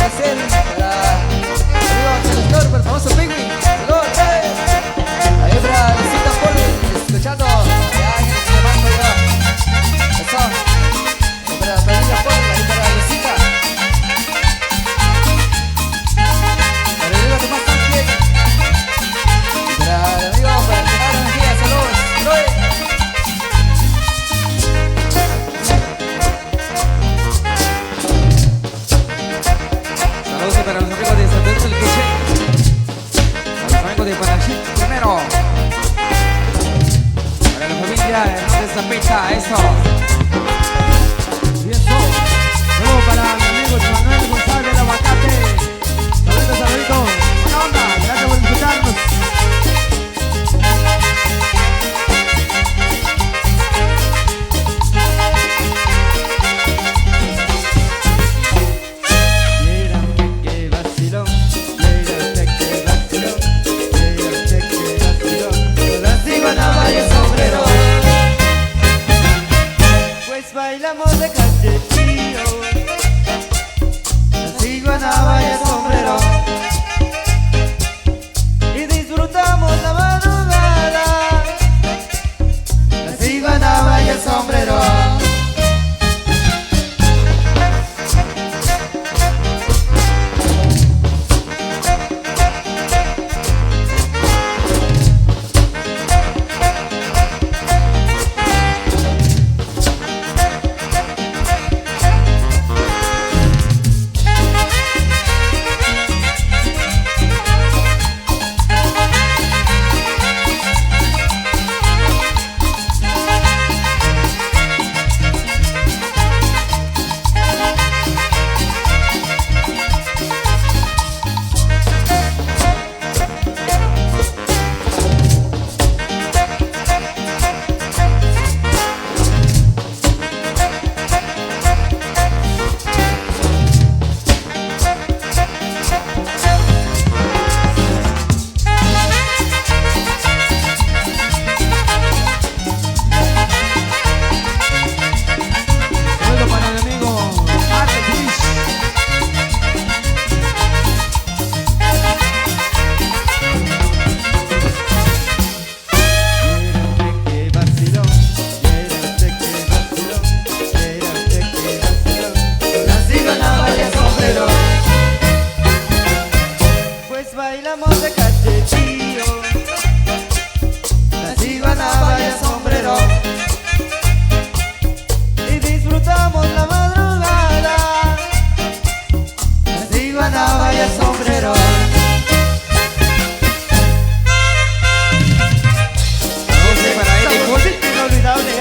placer para amigo Selector, por el famoso Pingüin. Saludos, ahí para Lucita Poli, escuchando. Ya, que nos llamando ya. Eso. Ahí para Paulina Poli, ahí para Lucita. Para el amigo Tomás Sánchez. Y para el amigo, para el canal Energía, saludos. Saludos para los amigos de San Pedro del Quiché, a los amigos de Panachín primero, para la familia de Zapita, eso. Y eso, luego para mi amigo Manuel González del Aguacate. Saludos, saluditos. Buena onda, gracias por escucharnos. Bailamos de cachetío, así guanaba y el sombrero, y disfrutamos la madrugada, así guanaba y el sombrero. Bailamos de cachetío, así guanaba y el sombrero, y disfrutamos la madrugada, así guanaba y el sombrero. Saludos para Eddie Poli. Inolvidable,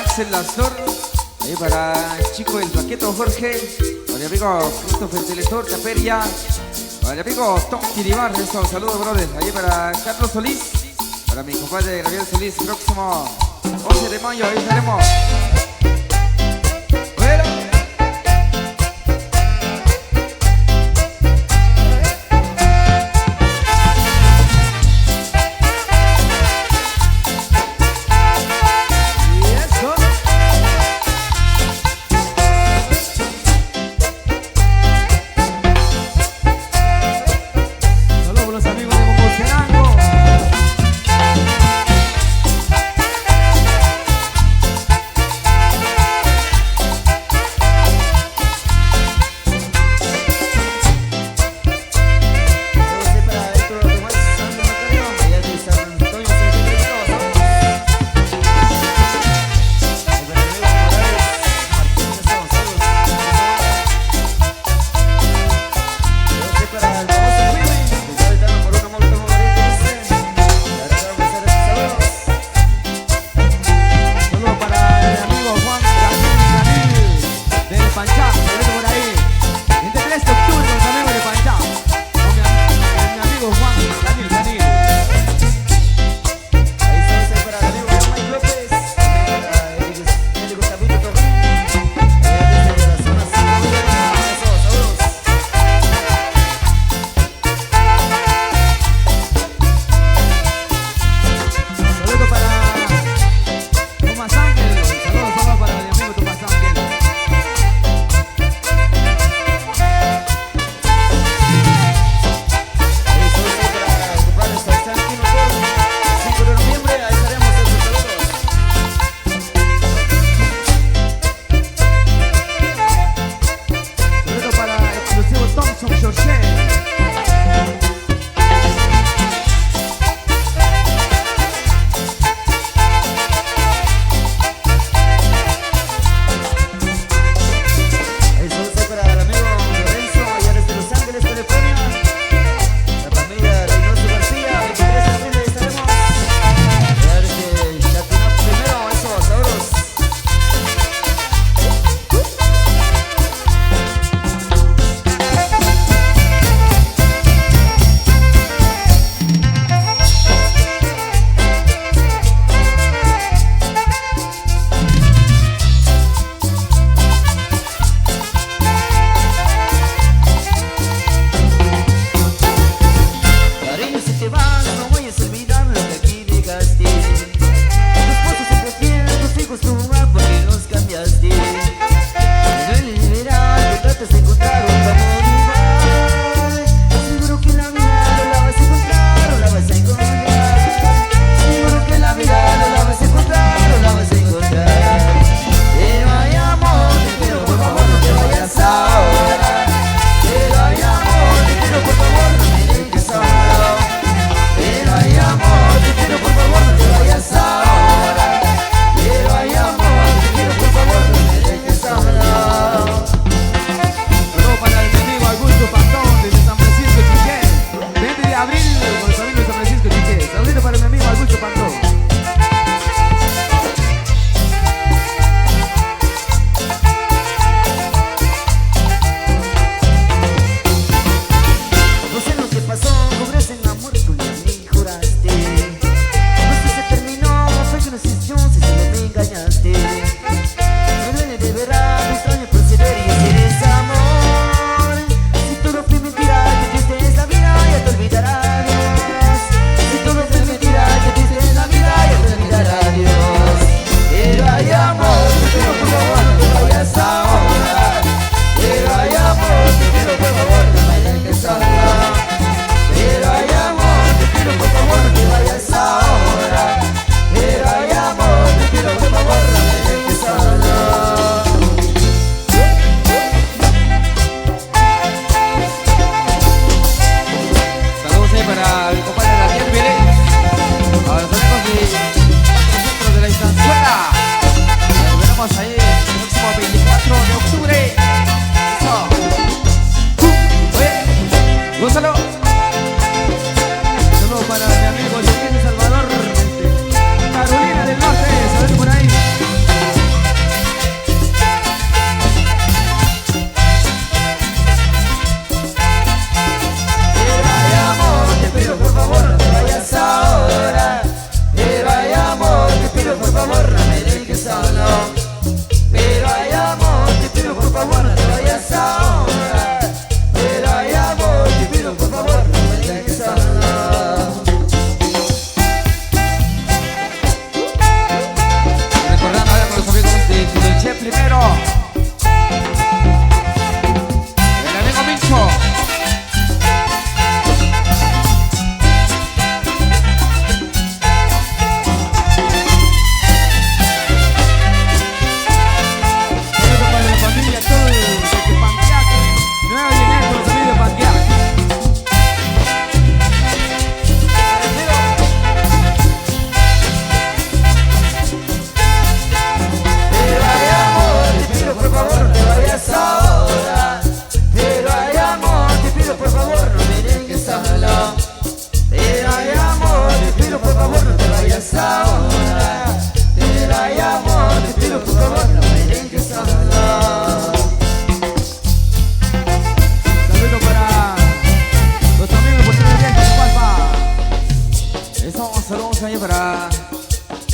Axel Lastor, ahí para el chico del Paqueto Jorge, para el amigo Christopher Telector Taperia, para el amigo Tom Kiribar, eso, saludos brother, ahí para Carlos Solís, para mi compadre Gabriel Solís, próximo 11 de mayo, ahí estaremos.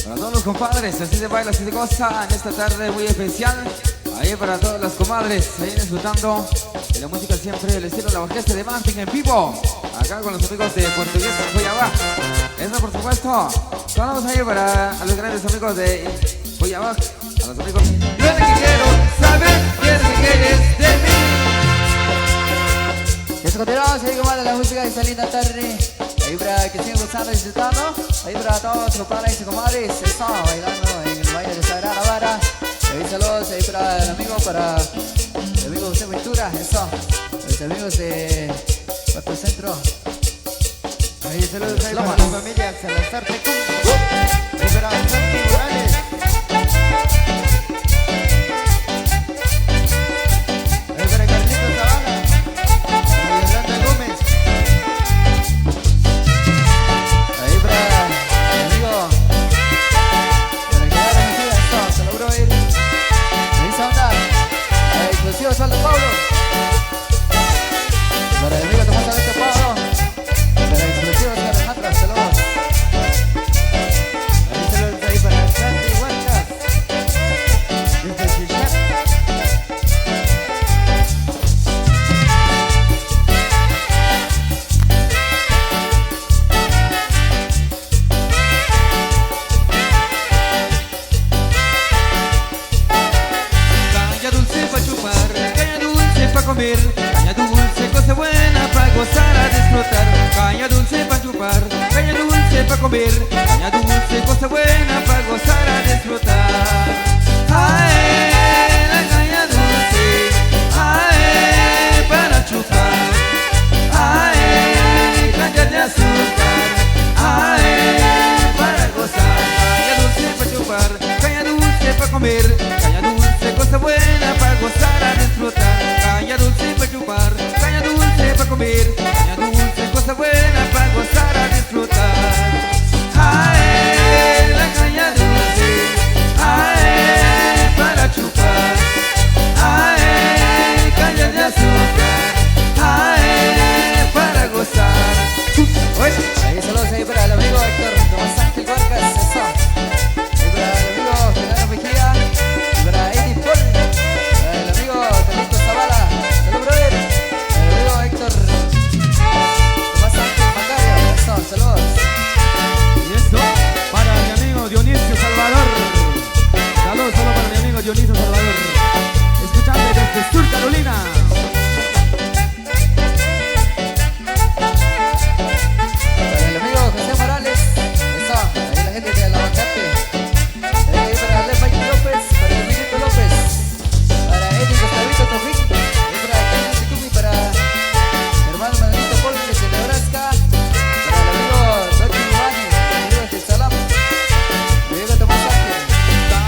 Para todos los compadres, así se baila, así se goza en esta tarde muy especial. Ahí para todas las comadres, ahí disfrutando de la música siempre, el estilo de la orquesta de Martin en vivo. Acá con los amigos de Portugués Boyabá. Eso por supuesto. Saludos ahí para a los grandes amigos de Boyabá. A los amigos. Yo lo que quiero saber qué es lo que quieres de mí. Ya continuamos ahí con la música de esta linda tarde. Ahí para que sigan gozando y disfrutando. Ahí para todos los compadres y comadres. Eso, bailando en el baile de Sagrada Vara. Ahí saludos ahí para el amigo José Ventura. Eso, los amigos de Cuarto Centro. Ahí saludos ahí para la familia Salazar Tecum. Ahí para Santi Morales. Ahí para Carlitos Zavala. Para Yolanda Gómez. Ahí para el amigo para que haga mentira. Eso, se logró ir. Ahí se onda. Ahí exclusivo Saldo Pablo. Para el amigo Tomás Alberto Pablo. Para exclusivos Alejandra, saludos. Ahí saludos ahí para Santi Huertas. Desde Chichat. Caña dulce pa' chupar, caña dulce pa' comer, caña dulce, cosa buena pa' gozar a disfrutar. Caña dulce pa' chupar, caña dulce pa' comer, caña dulce, cosa buena pa' gozar a disfrutar. Ay, la caña dulce, ay, para chupar, ay, caña de azúcar, ay, para gozar. Caña dulce pa' chupar, caña dulce pa' comer, caña dulce, cosa buena pa' gozar a disfrutar. Caña dulce pa' chupar, caña dulce pa' comer, caña dulce, cosa buena pa' gozar a disfrutar. Ay, la caña dulce, ay, para chupar, ay, caña de azúcar, ay, para gozar. Ahí saludos ahí para el amigo Héctor Tomás Ángel Vargas. Eso. Ahí para el amigo Fernando Mejía. Y para Eddie Paul. Para el amigo Carlitos Zavala. Saludos, brother. El amigo Héctor Tomás Ángel Macario. Eso, saludos. Y esto para mi amigo Dionisio Salvador. Saludos solo para mi amigo Dionisio Salvador. Escuchando desde Sur Carolina. Para el amigo José Morales. Eso, ahí la gente de la Aguacate. Ahí para Ale Mike López. Para el Miguelito López. Para Eddie Gustavito Tojín. Ahí para Kenia Sikumi. Para mi hermano Manuelito Paul desde Nebraska. Para el amigo Doki Giovanni. El amigo de Salam. El amigo Tomás Ángel.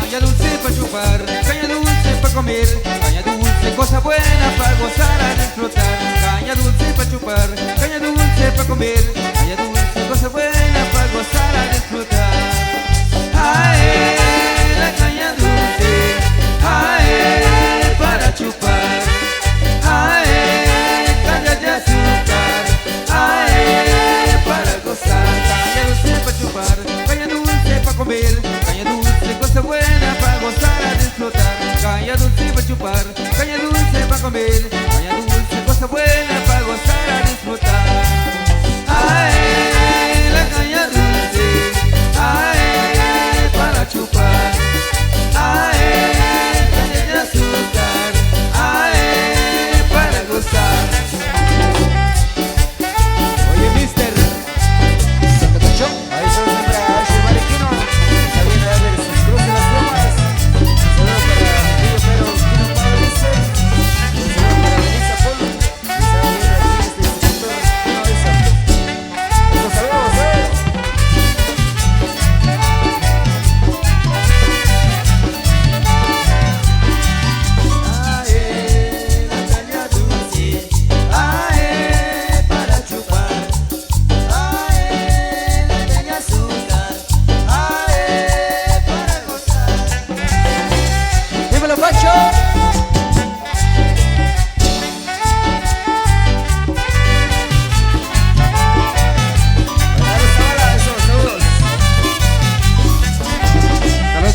Caña dulce pa' chupar, caña dulce pa' comer, caña dulce, cosa buena pa' gozar a disfrutar. Caña dulce pa' chupar, caña dulce pa' comer, caña dulce, cosa buena pa' gozar a disfrutar. Ay, la caña dulce, ay, para chupar, ay, caña de azúcar, ay, para gozar. Caña dulce pa' chupar, caña dulce pa' comer, caña dulce, cosa buena pa' gozar a disfrutar. Caña dulce pa' chupar, caña dulce pa' comer, caña dulce, cosa buena pa' gozar a disfrutar. Ay, la caña dulce, ay, para chupar, ay, caña de azúcar, ay, para gozar. Oye, mister. Santa Cachón. Ahí saludos para Ashley Mariquino. Está bien a ver sus cruces las plumas. Saludos para Emilio Pedro Pino Pablo Lice. Un saludo para Melissa Polo. Y saludos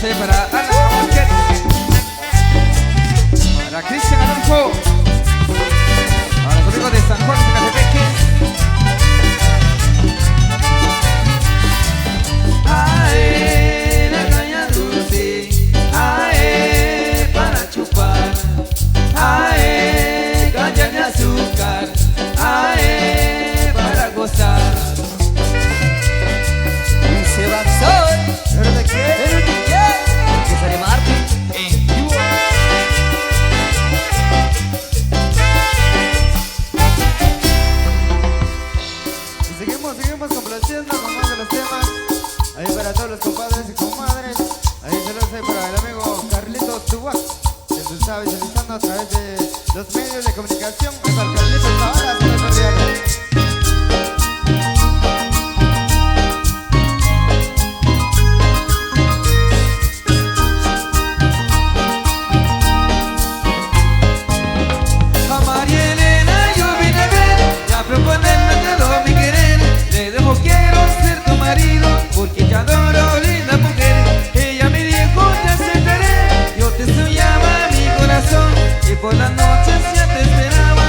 ahí para Ana Vázquez, para Cristian Alonso, para los amigos de San Juan, Zacatepeque. Ae, la caña dulce, ae, para chupar, ae, caña de azúcar, ae, para gozar. Y se va a sol. ¿Pero de qué? ¿Pero de qué? Que sale Martín. En vivo. Y seguimos complaciendo con más de los temas. Ahí para todos los compadres y comadres. Ahí saludos ahí para el amigo Carlitos Tubac, que se está visualizando a través de los medios de comunicación. Ahí para Carlitos ahora se nos olvidaron. A María Elena yo vine a ver y a proponerme todo mi querer. Le dejo quiero ser tu marido porque te adoro, linda mujer. Ella me dijo te aceptaré, yo te soñaba mi corazón y por las noches ya te esperaba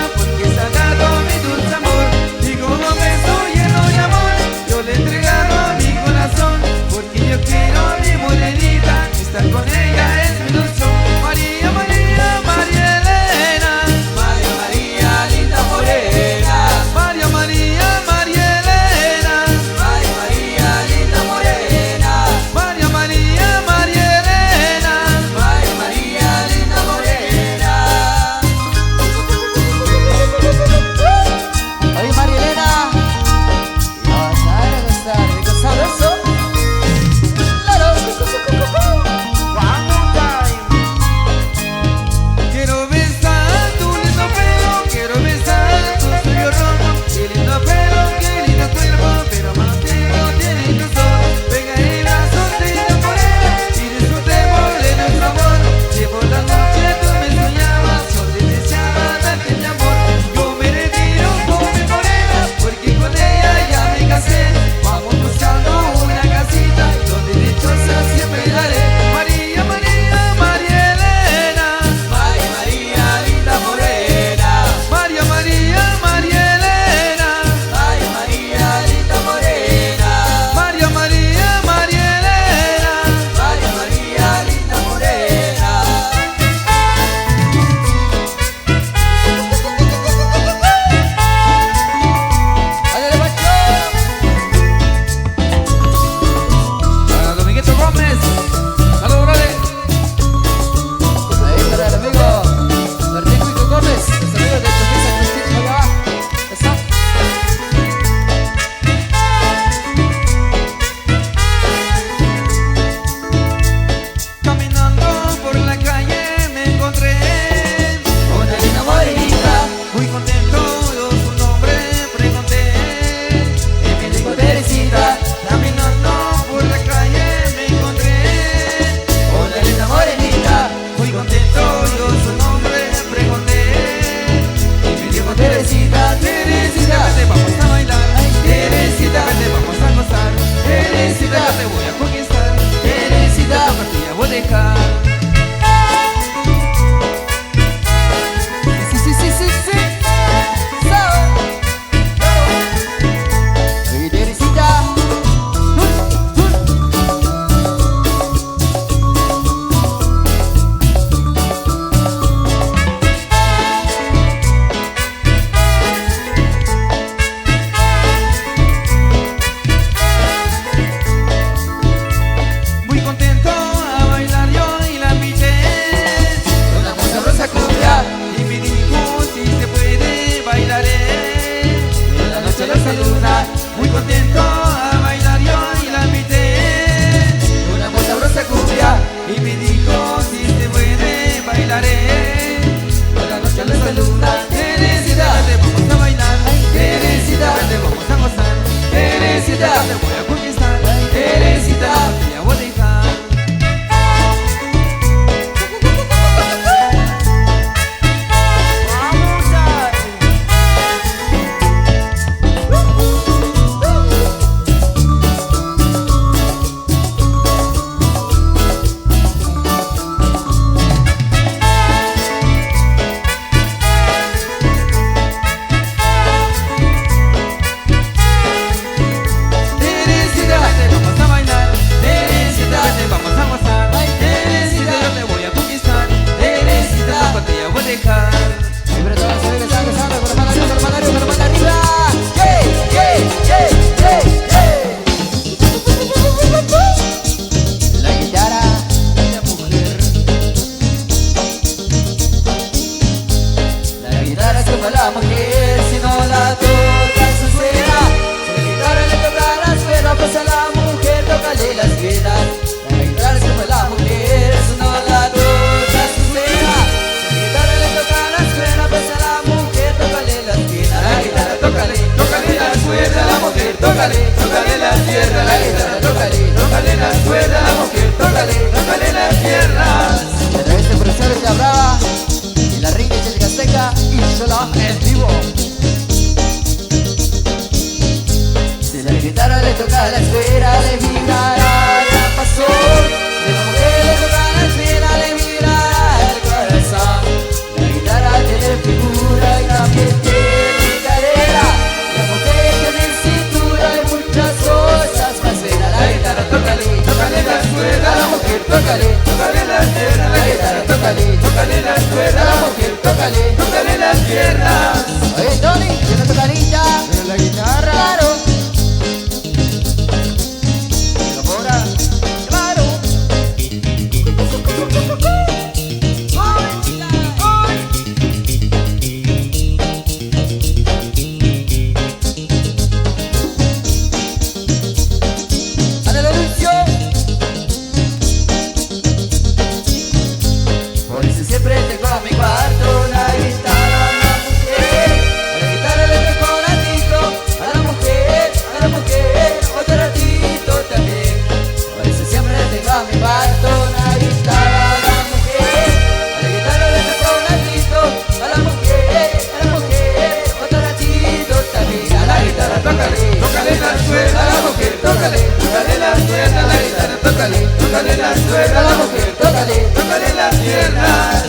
suelta la mujer, tócale, tócale las piernas.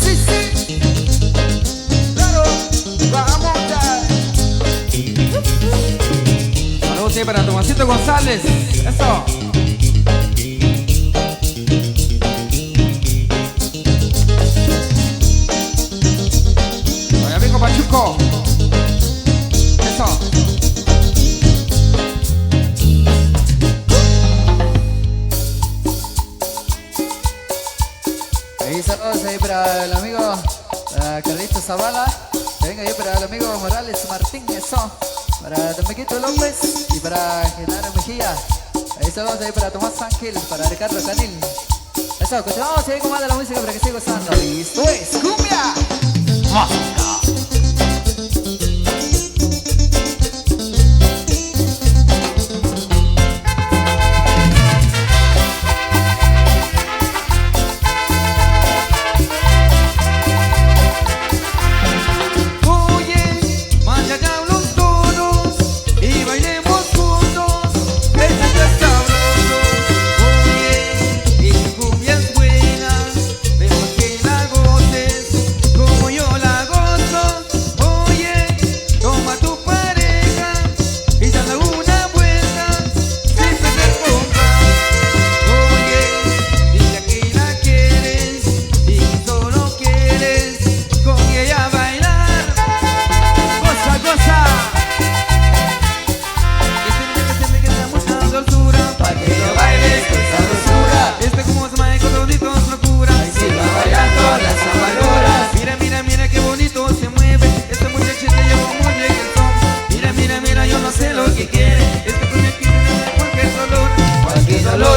Sí. Claro, vamos ya. Saludos sí, para Tomasito González. Eso. Oye, amigo Pachuco. Eso. Ahí saludos ahí para el amigo Carlitos Zavala. Venga ahí para el amigo Morales Martín, eso. Para Dominguito López y para Genaro Mejía. Ahí saludos ahí para Tomás Ángel, para Ricardo Canil. Eso, continuamos ahí con más de la música para que siga gozando. Listo es cumbia. Cualquier dolor.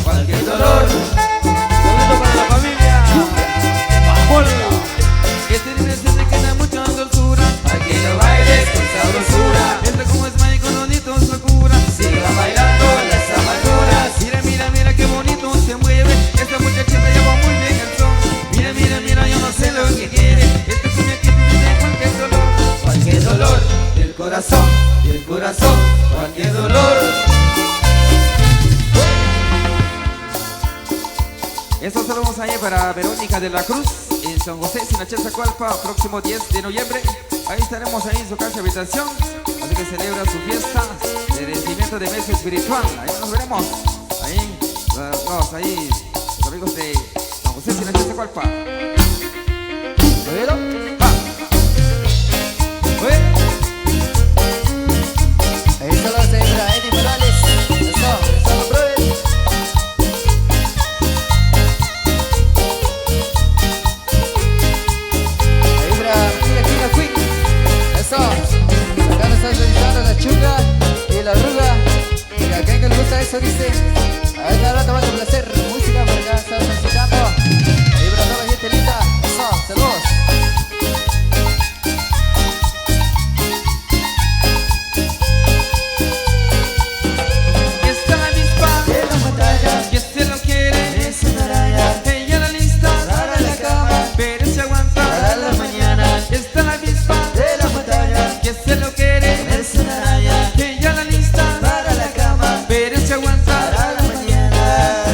Cualquier dolor. Saludos para la familia. Este niño se queda mucho en dulzura. Aquí lo bailes con sabrosura. Este como es mágico, bonito, es locura. Siga bailando las amarguras. Mira, mira, mira qué bonito se mueve. Esta muchachita lleva muy bien el son. Mira, mira, mira, yo no sé lo que quiere. Este cumbia que tiene cualquier dolor. Cualquier dolor del corazón, cualquier dolor. Estos saludos ahí para Verónica de la Cruz en San José, Sinachazacualpa, próximo 10 de noviembre. Ahí estaremos ahí en su casa habitación, así que celebra su fiesta de recibimiento de mes espiritual. Ahí nos veremos. Ahí, ahí, los amigos de San José, Sinachazacualpa. ¿Oyeron? Ahí saludos ahí para Eddie Morales. Eso, brother. Acá nos están solicitando la chunga y la arruga. Y a quien que le gusta eso dice: a esta rato va a complacer música por acá están solicitando. Ahí para toda la gente linda. Eso, saludos. Y está la avispa de la batalla, que se lo quiere. es una araña, Ella la lista para la cama, pero se aguanta para la mañana. Está la avispa De la batalla, que se lo quiere. es una araña, Ella la lista para la cama, pero se aguanta para la mañana.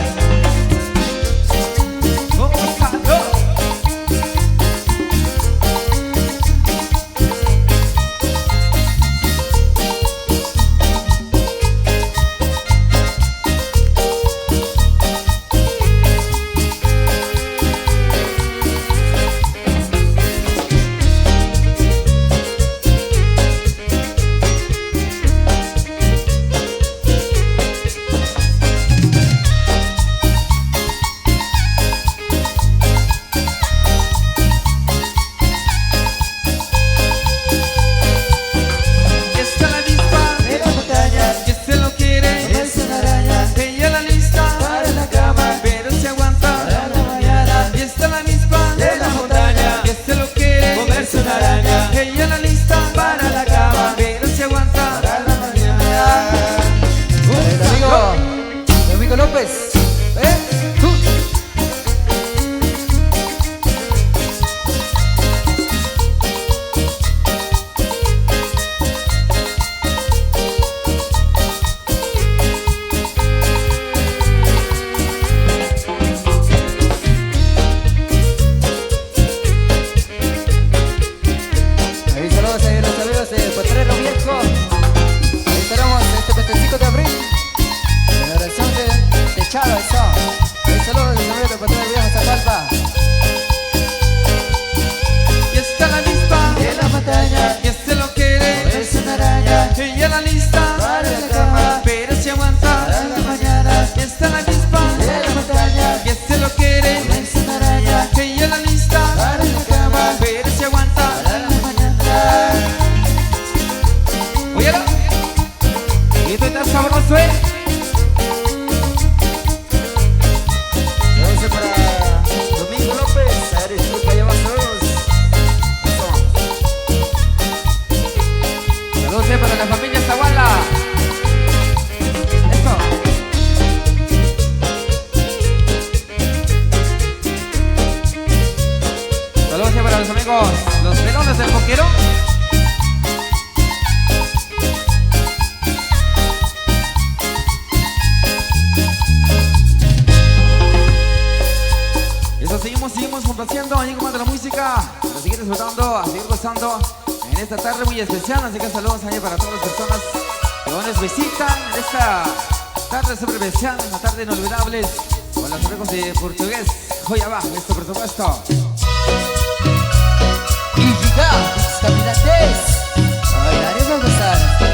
baila sabroso, Saludos para Domingo López, a ver, disculpa, allá va, saludos. Saludos para la familia Zavala. Eso. Saludos para los amigos, los pelones del Boquero. Eso, seguimos complaciendo ahí con de la música. Para seguir disfrutando, a seguir gozando en esta tarde muy especial. Así que saludos ahí para todas las personas que nos visitan en esta tarde súper especial, una tarde inolvidable con los amigos de Portugués. Hoy abajo, esto por supuesto. Y llega, caminantes, a bailar y a gozar.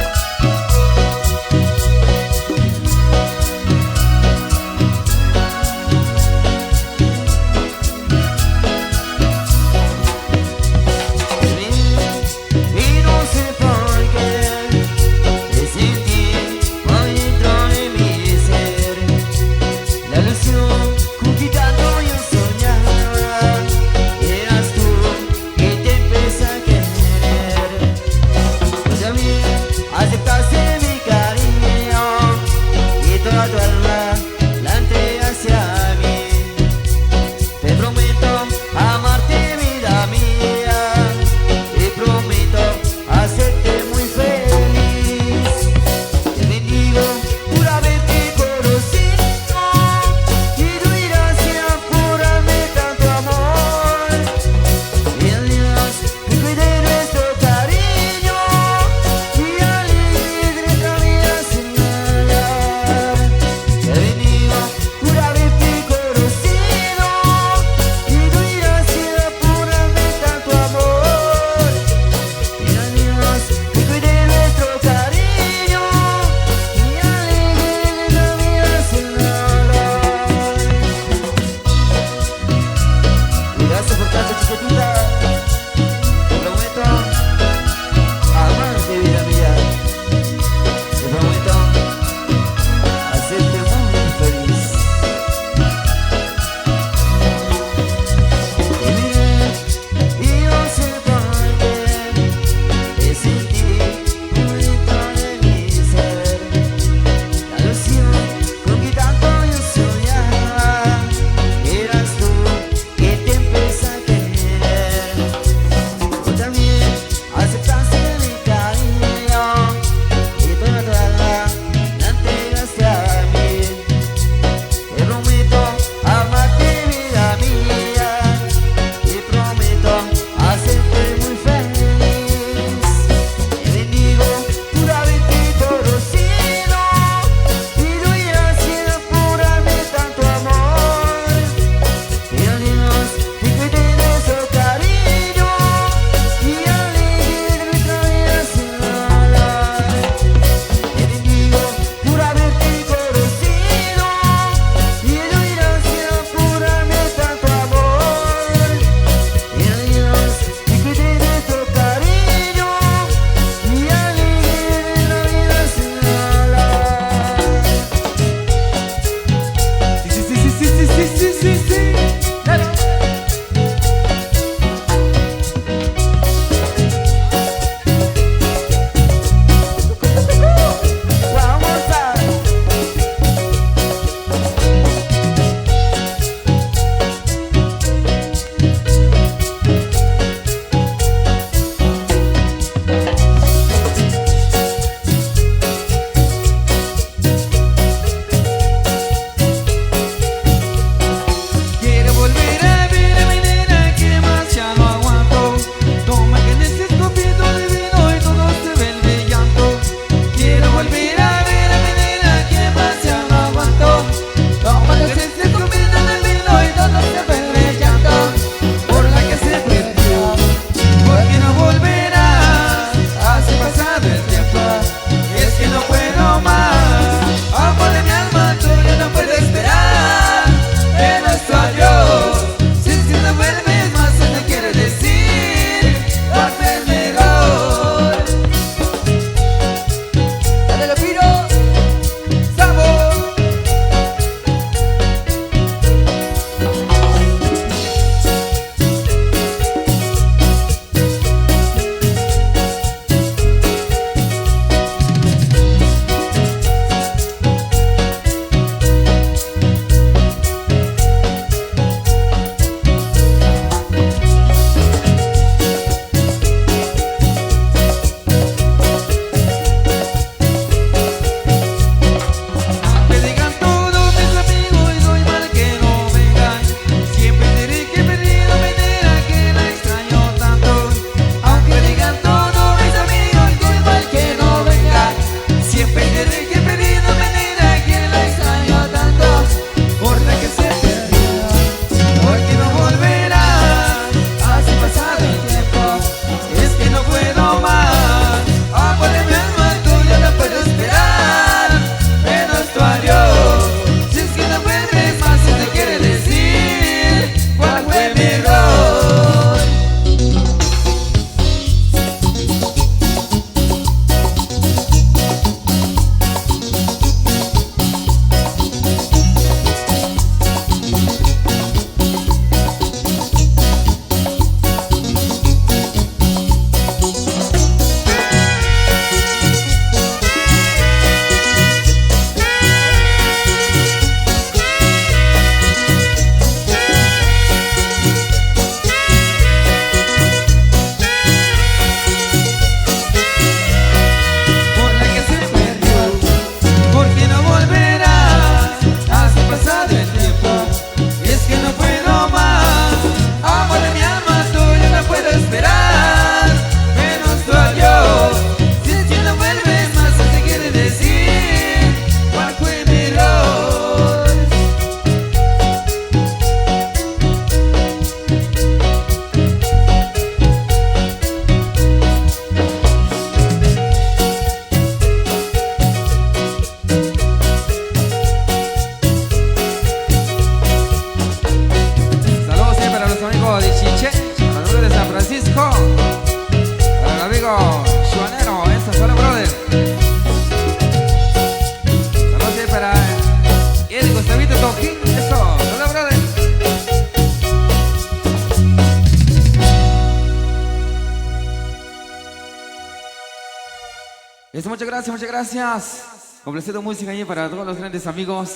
muchas gracias, muchas gracias. Complacido música ahí para todos los grandes amigos.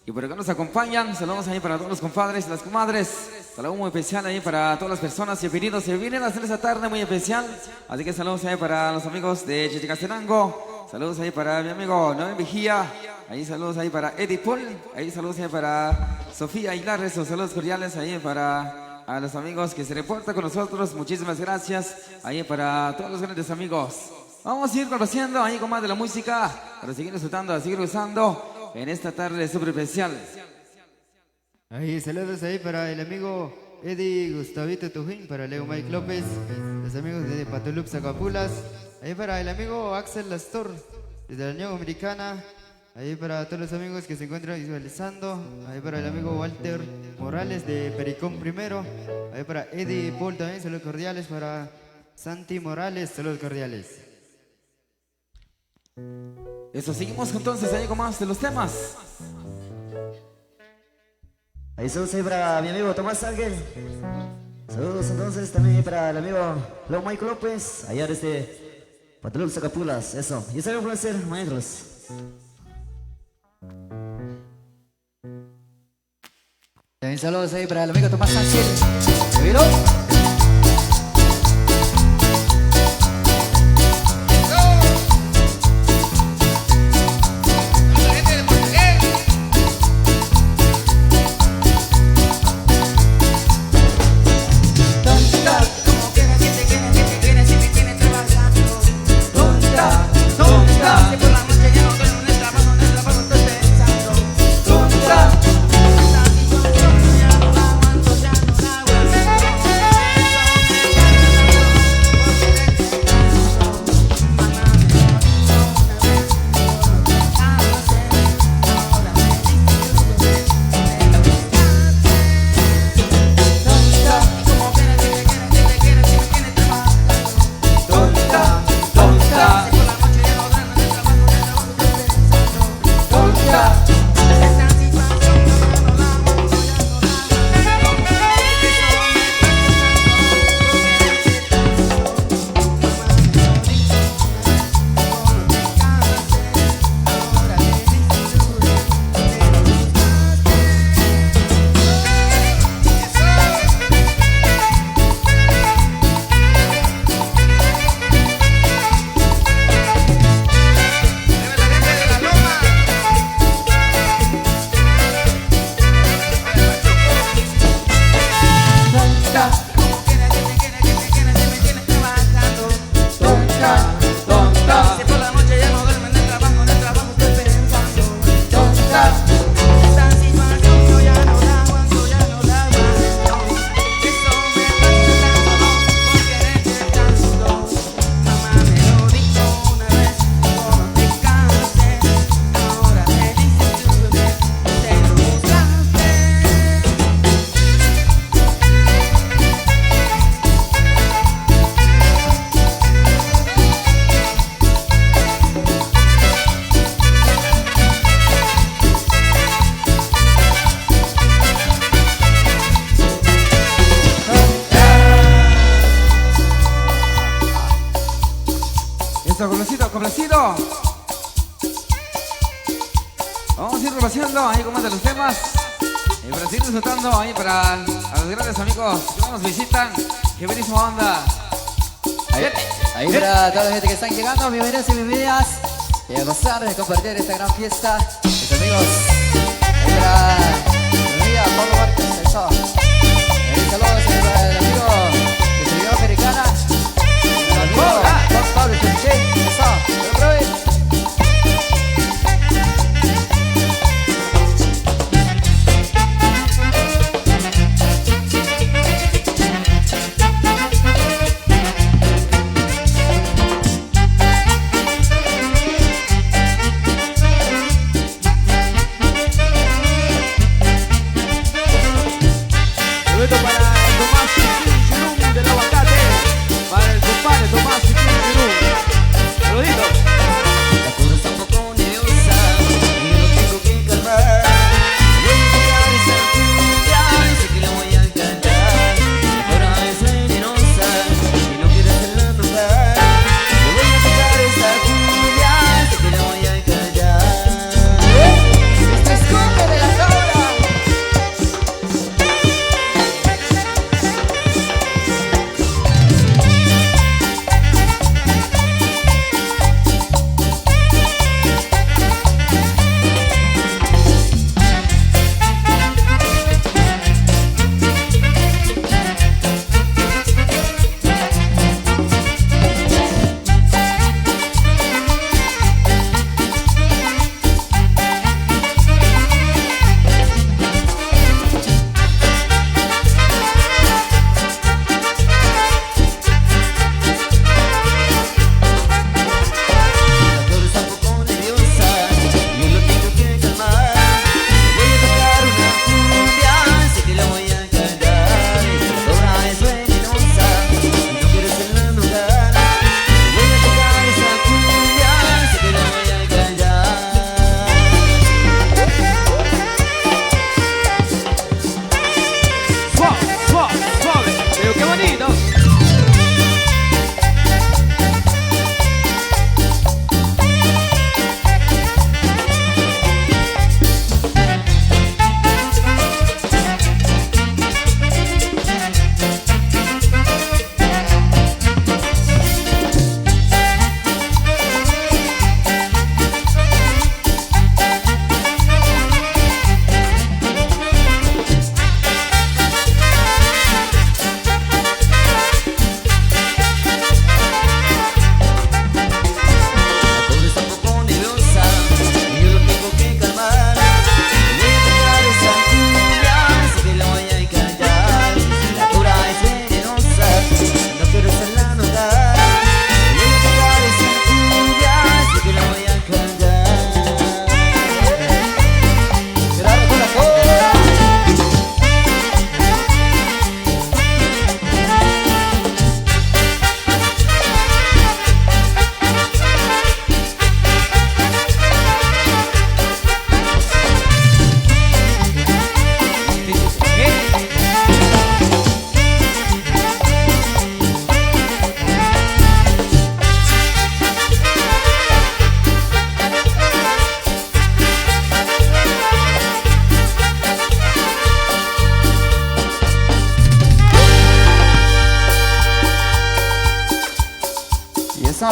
Y por acá nos acompañan, saludos ahí para todos los compadres y las comadres. Saludos muy especial ahí para todas las personas que vienen a hacer esta tarde muy especial. Así que saludos ahí para los amigos de Chichicastenango. Saludos ahí para mi amigo Noé Vigía. Ahí saludos ahí para Eddie Paul. Ahí saludos ahí para Sofía Aguilar. Esos saludos cordiales ahí para a los amigos que se reportan con nosotros. Muchísimas gracias ahí para todos los grandes amigos. Vamos a ir conociendo ahí con más de la música para seguir disfrutando, a seguir gozando en esta tarde súper especial. Ahí, saludos ahí para el amigo Eddie Gustavito Tujín, para Leo Mike López, los amigos de Patulup Zacapulas, ahí para el amigo Axel Lastor, desde la Unión Americana, ahí para todos los amigos que se encuentran visualizando, ahí para el amigo Walter Morales de Pericón Primero, ahí para Eddie Paul también, saludos cordiales, para Santi Morales, saludos cordiales. Eso, seguimos entonces ahí con más de los temas. Ahí saludos ahí para mi amigo Tomás Ángel. Saludos entonces también para el amigo Leo Mike López, allá desde Patulup Zacapulas, eso. Y sabemos placer, maestros. También saludos ahí para el amigo Tomás Ángel. ¿Vieron? Complacido. Vamos a ir repaseando ahí con más de los temas. Y para seguir disfrutando ahí para a los grandes amigos que nos visitan. Qué buenísima onda. Ahí para toda la gente que están llegando, bienvenidos y bienvenidas. Y a gozar de compartir esta gran fiesta. Mis amigos. Ahí para mi amiga Pablo Márquez, eso. Saludos para el amigo de Ciudad Americana. El amigo Juan Pablo Chonche, eso.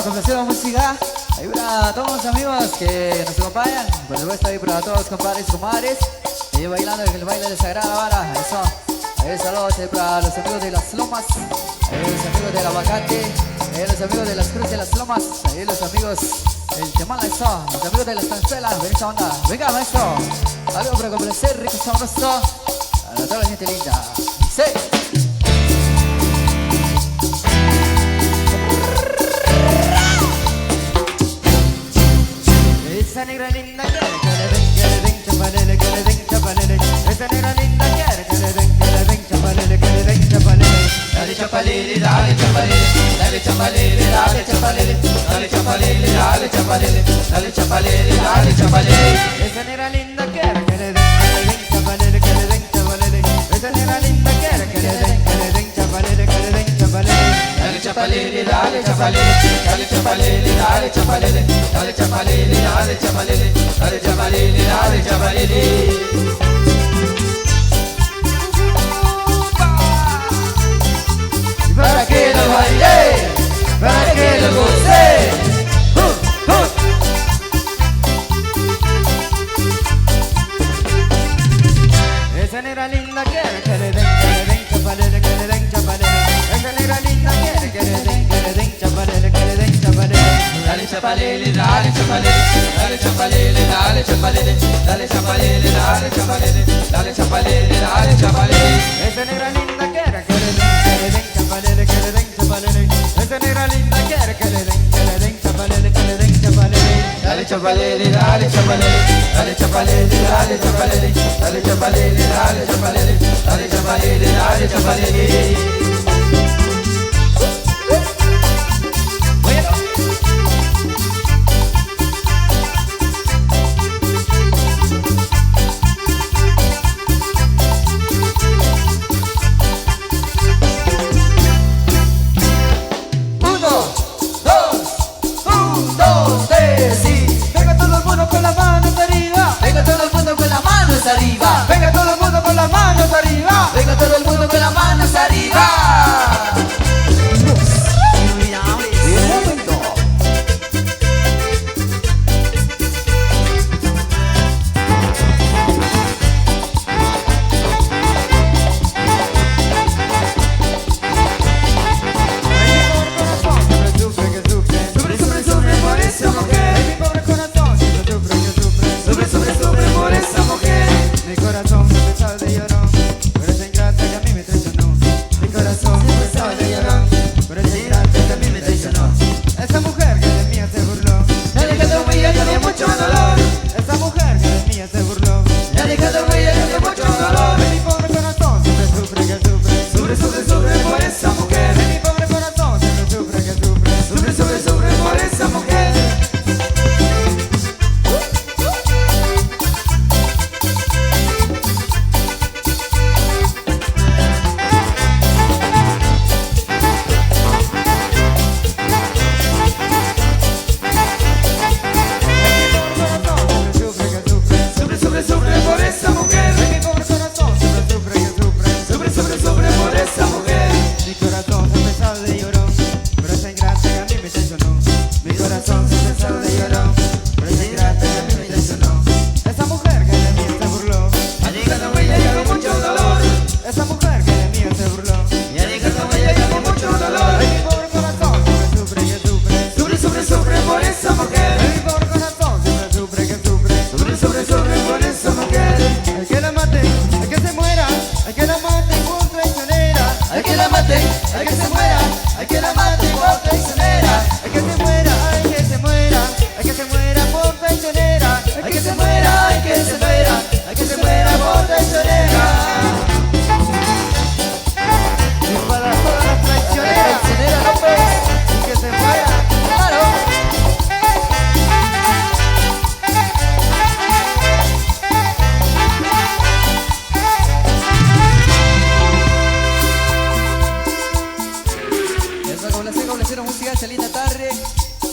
complaciendo música. Ahí para todos los amigos que nos acompañan. Por supuesto ahí para todos los compadres y comadres. Ahí bailando el baile de Sagrada Vara. Eso. Ahí saludos ahí para los amigos de Las Lomas. Ahí los amigos del Aguacate. Ahí los amigos de Las Cruces de Las Lomas. Ahí los amigos del Temala. Eso. Los amigos de Las Tanzuelas. Ven esa onda. Venga, maestro. Algo para complacer, rico sabroso. A toda la gente linda. Sí. Esa negra linda quiere que le den chapalele, que le den chapalele. Esa negra linda quiere que le den chapalele, que le den chapalele. Dale chapalele, dale chapalele, dale chapalele, dale chapalele, dale chapalele, dale chapalele, dale chapalele, dale chapalele. Esa negra linda quiere que le den chapalele, que le den chapalele. Esa negra linda quiere que le den chapalele, que le den chapalele. Dale chapalele, dale chapalele, dale chapalele, dale chapalele, dale chapalele, dale chapalele, dale chapalele, dale chapalele. Para que lo baile, para que lo goce. Esa negra linda quiere que le den chapalele, que le den chapalele. Esa negra linda quiere que le den chapalele, que le den chapalele. Dale chapalele, dale chapalele, dale chapalele, dale chapalele, dale chapalele, dale chapalele, dale chapalele, dale chapalele. Esa negra linda quiere que le den chapalele, que le den chapalele. Esa negra linda quiere que le den chapalele, que le den chapalele. Dale chapalele, dale chapalele, dale chapalele, dale chapalele, dale chapalele, dale chapalele, dale chapalele, dale chapalele. Arriba. Venga todo el mundo con las manos arriba. Venga todo el mundo con las manos arriba.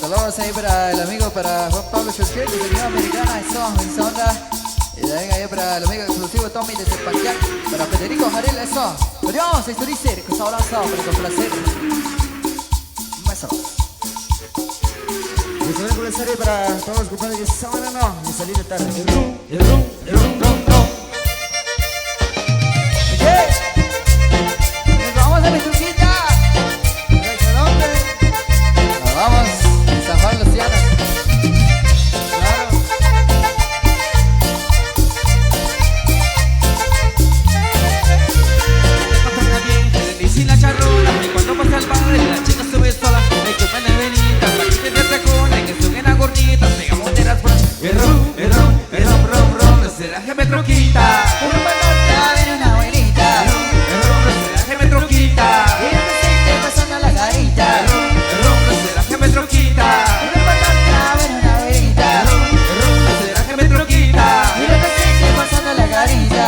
Saludos ahí para el amigo, para Juan Pablo Churchill, desde Unión Americana, esa onda. Y también ahí para el amigo exclusivo Tommy desde Paquián, para Federico Jaril, eso. Adiós, esto dice, que está hablando para complacer. Maestro. Y se ven con la serie para todos los compadres que esta mañana no, y salir de tarde. Nos vamos a mi truquita. ¿A dónde? Nos vamos a San Juan Los Llanos. Claro. Pasa bien, le dice la charrola, y cuando pasa el padre, la chica sube sola. Hay que poner venita, para que te tacones, que suben a gorditas, pegamos de las puertas. El ron, no será que me troquita. Por un balón viene una abuelita. El ron, no será que me troquita. Y el presente pasando la carita. El ron, no será que me troquita. Por un balón viene una abuelita. El ron, no será que me troquita. Y el presente pasando la carita.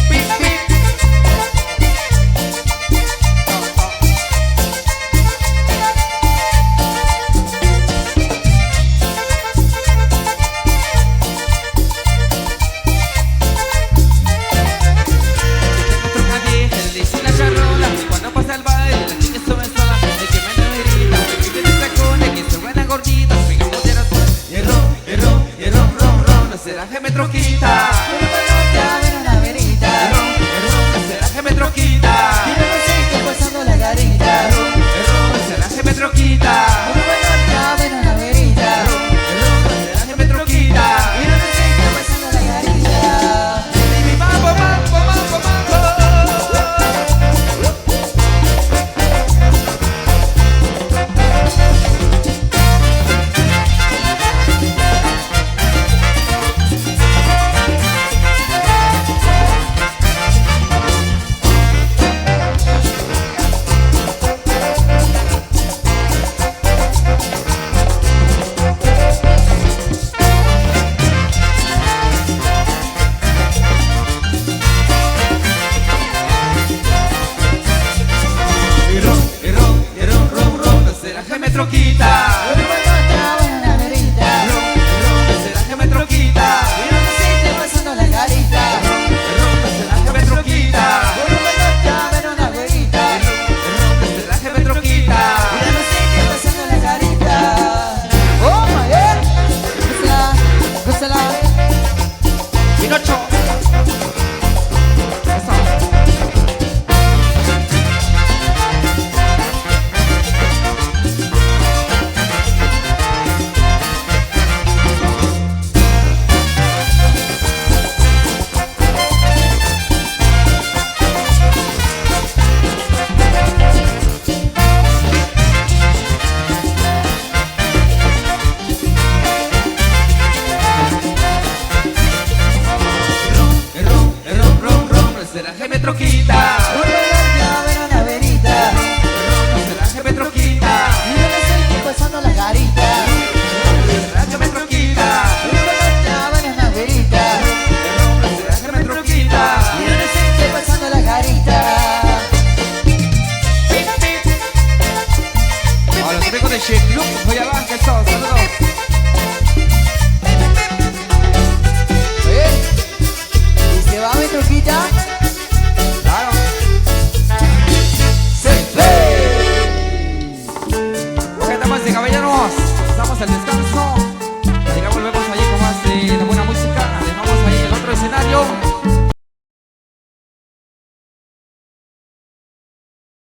Pip, pip. La charrola, y cuando pasa el baile, la chica sube sola. Hay que me neverita, que te tacones, que se buenas gorditas, pegamos de las puertas. Y el ron, no será que me troquita. Por un balón viene una abuelita. El ron, no será que me troquita. Y el presente pasando la carita. El ron, no será que me troquita. Por un balón viene una abuelita. El ron, no será que me troquita. Y el presente pasando la carita. Y mi mambo. Troquita, Por un balón viene una abuelita. será que me troquita, Y el presente pasando la carita. será que me troquita, Por un balón viene una abuelita. será que me troquita. Y el presente pasando la carita. ¡Oh, my God! Gózala. Pinocho. Será que me troquita, Por un balón viene una abuelita. será que me troquita, Y el presente pasando la carita. será que me troquita, Por un balón viene una abuelita. será que me troquita. Y el presente pasando la carita. Pip, pip. A los amigos de Shake Club, voy a bajar, saludos.